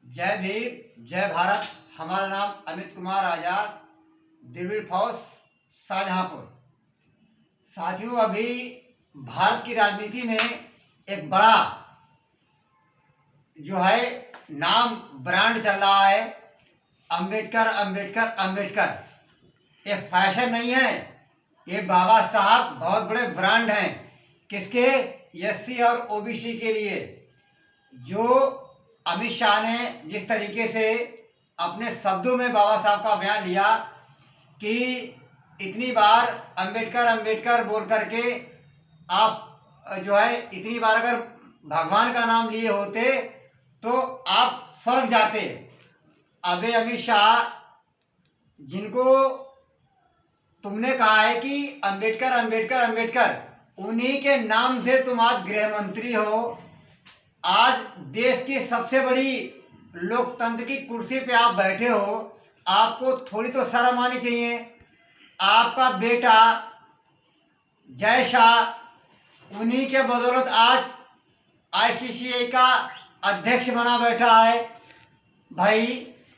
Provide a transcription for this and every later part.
जय भीम, जय भारत। हमारा नाम अमित कुमार आजाद, दिल्ली फौज, शाहजहांपुर। साथियों, अभी भारत की राजनीति में एक बड़ा जो है नाम ब्रांड चल रहा है, अंबेडकर अंबेडकर अंबेडकर। ये फैशन नहीं है, ये बाबा साहब बहुत बड़े ब्रांड हैं। किसके? एससी और ओबीसी के लिए। जो अमित शाह ने जिस तरीके से अपने शब्दों में बाबा साहब का बयान लिया कि इतनी बार अंबेडकर अंबेडकर बोल करके आप जो है इतनी बार अगर भगवान का नाम लिए होते तो आप स्वर्ग जाते। अबे अमित शाह, जिनको तुमने कहा है कि अंबेडकर अंबेडकर अंबेडकर, उन्हीं के नाम से तुम आज गृह मंत्री हो। आज देश की सबसे बड़ी लोकतंत्र की कुर्सी पे आप बैठे हो, आपको थोड़ी तो शर्म आनी चाहिए। आपका बेटा जय शाह उन्हीं के बदौलत आज आईसीसीआई का अध्यक्ष बना बैठा है। भाई,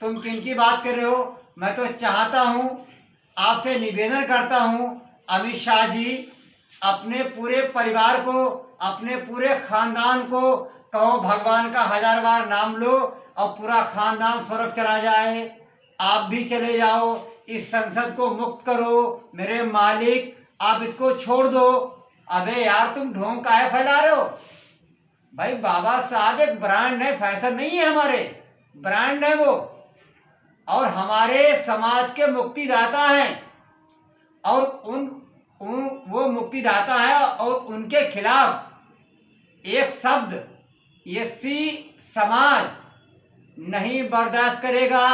तुम किन की बात कर रहे हो? मैं तो चाहता हूं, आपसे निवेदन करता हूं, अमित शाह जी, अपने पूरे परिवार को, अपने पूरे खानदान को कहो भगवान का 1000 बार नाम लो और पूरा खानदान स्वर्ग चला जाए। आप भी चले जाओ, इस संसद को मुक्त करो। मेरे मालिक, आप इसको छोड़ दो। अबे यार, तुम ढोंग काहे फैला रहे हो? भाई, बाबा साहब एक ब्रांड है, फैशन नहीं है। हमारे ब्रांड है वो, और हमारे समाज के मुक्तिदाता हैं। और वो मुक्तिदाता है, और उनके खिलाफ एक शब्द एससी समाज नहीं बर्दाश्त करेगा,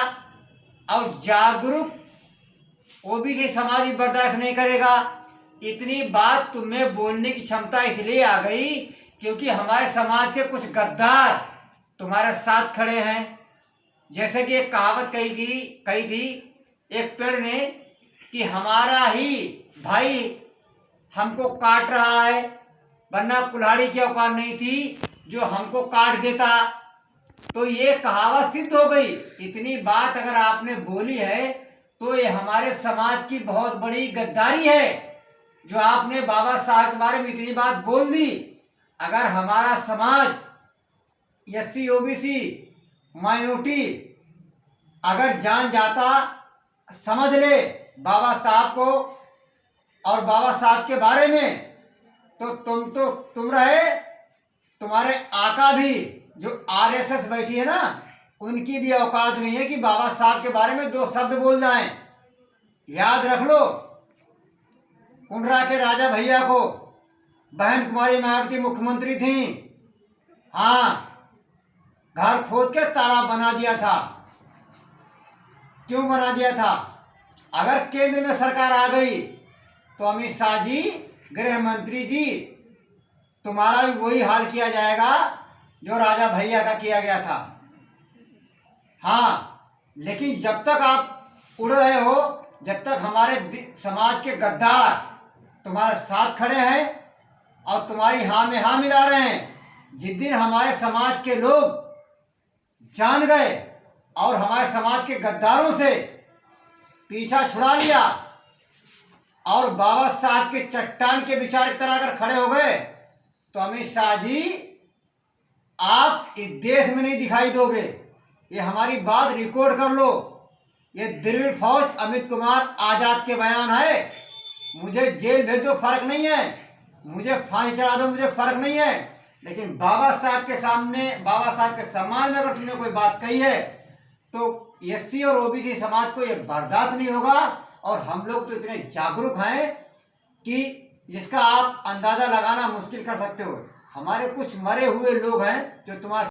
और जागरूक ओबीसी समाज भी बर्दाश्त नहीं करेगा। इतनी बात तुम्हें बोलने की क्षमता इसलिए आ गई क्योंकि हमारे समाज के कुछ गद्दार तुम्हारे साथ खड़े हैं। जैसे कि एक कहावत कही थी एक पेड़ ने कि हमारा ही भाई हमको काट रहा है, वरना कुल्हाड़ी की औकात नहीं थी जो हमको काट देता। तो ये कहावत सिद्ध हो गई। इतनी बात अगर आपने बोली है तो ये हमारे समाज की बहुत बड़ी गद्दारी है जो आपने बाबा साहब के बारे में इतनी बात बोल दी। अगर हमारा समाज एससी ओबीसी माइनॉरिटी अगर जान जाता, समझ ले बाबा साहब को और बाबा साहब के बारे में, तो तुम रहे, तुम्हारे आका भी जो आरएसएस बैठी है ना, उनकी भी औकात नहीं है कि बाबा साहब के बारे में 2 शब्द बोल जाएं। याद रख लो, कुंडरा के राजा भैया को बहन कुमारी मायावती मुख्यमंत्री थी। हाँ, घर खोद के तालाब बना दिया था। क्यों बना दिया था? अगर केंद्र में सरकार आ गई तो अमित शाह जी, गृह मंत्री जी, तुम्हारा भी वही हाल किया जाएगा जो राजा भैया का किया गया था। हाँ, लेकिन जब तक आप उड़ रहे हो, जब तक हमारे समाज के गद्दार तुम्हारे साथ खड़े हैं और तुम्हारी हाँ में हाँ मिला रहे हैं, जिस दिन हमारे समाज के लोग जान गए और हमारे समाज के गद्दारों से पीछा छुड़ा लिया और बाबा साहब के चट्टान के विचार की तरह अगर खड़े हो गए, तो अमित शाह जी, आप इस देश में नहीं दिखाई दोगे। ये हमारी बात रिकॉर्ड कर लो। ये दिल्ली फौज अमित कुमार आजाद के बयान है। मुझे जेल भेज दो, फर्क नहीं है, मुझे फांसी चढ़ा दो, मुझे फर्क नहीं है, लेकिन बाबा साहब के सामने, बाबा साहब के सम्मान में अगर तुमने कोई बात कही है तो एससी और ओबीसी समाज को ये बर्दाश्त नहीं होगा। और हम लोग तो इतने जागरूक हैं कि जिसका आप अंदाजा लगाना मुश्किल कर सकते हो। हमारे कुछ मरे हुए लोग हैं जो तुम्हारे